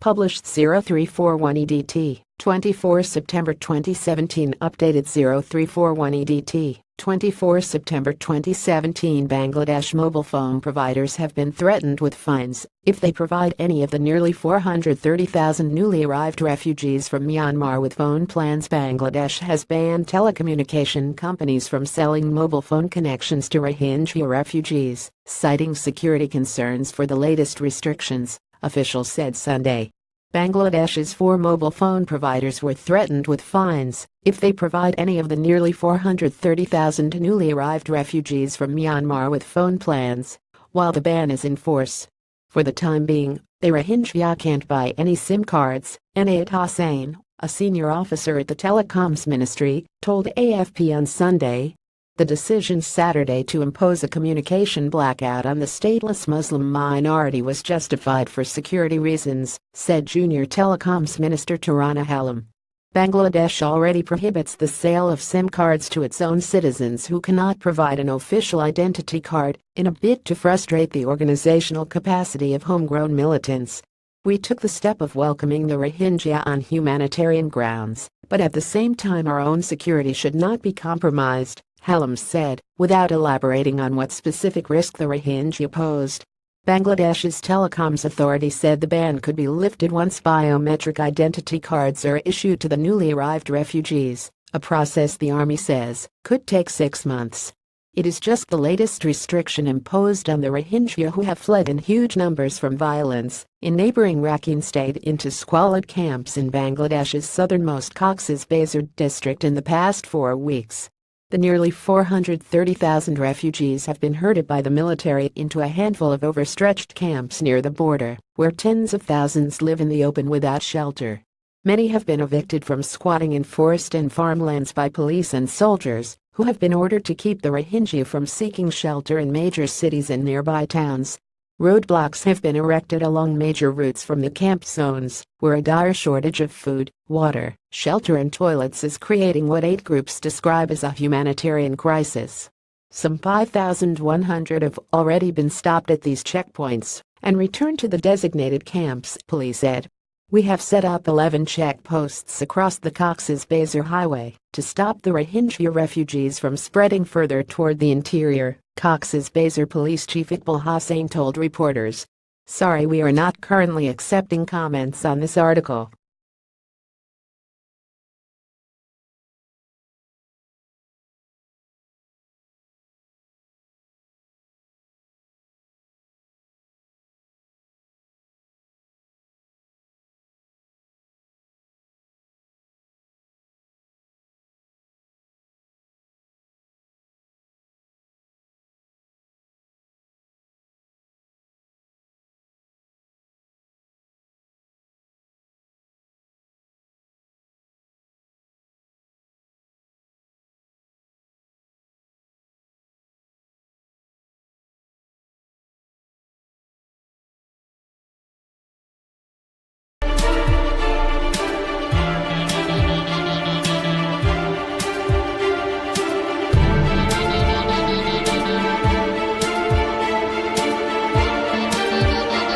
Published 0341 EDT, 24 September 2017. Updated 0341 EDT, 24 September 2017. Bangladesh mobile phone providers have been threatened with fines if they provide any of the nearly 430,000 newly arrived refugees from Myanmar with phone plans. Bangladesh has banned telecommunication companies from selling mobile phone connections to Rohingya refugees, citing security concerns for the latest restrictions, officials said Sunday. Bangladesh's 4 mobile phone providers were threatened with fines if they provide any of the nearly 430,000 newly arrived refugees from Myanmar with phone plans, while the ban is in force. For the time being, the Rohingya can't buy any SIM cards, Anayat Hossain, a senior officer at the Telecoms Ministry, told AFP on Sunday. The decision Saturday to impose a communication blackout on the stateless Muslim minority was justified for security reasons, said Junior Telecoms Minister Tarana Halim. Bangladesh already prohibits the sale of SIM cards to its own citizens who cannot provide an official identity card, in a bid to frustrate the organizational capacity of homegrown militants. We took the step of welcoming the Rohingya on humanitarian grounds, but at the same time our own security should not be compromised, Halim said, without elaborating on what specific risk the Rohingya posed. Bangladesh's telecoms authority said the ban could be lifted once biometric identity cards are issued to the newly arrived refugees, a process the army says could take 6 months. It is just the latest restriction imposed on the Rohingya who have fled in huge numbers from violence in neighboring Rakhine state into squalid camps in Bangladesh's southernmost Cox's Bazar district in the past 4 weeks. The nearly 430,000 refugees have been herded by the military into a handful of overstretched camps near the border, where tens of thousands live in the open without shelter. Many have been evicted from squatting in forest and farmlands by police and soldiers, who have been ordered to keep the Rohingya from seeking shelter in major cities and nearby towns. Roadblocks have been erected along major routes from the camp zones, where a dire shortage of food, water, shelter and toilets is creating what 8 groups describe as a humanitarian crisis. Some 5,100 have already been stopped at these checkpoints and returned to the designated camps, police said. We have set up 11 checkposts across the Cox's Bazar highway to stop the Rohingya refugees from spreading further toward the interior, Cox's Bazar Police Chief Iqbal Hossain told reporters. Sorry, we are not currently accepting comments on this article.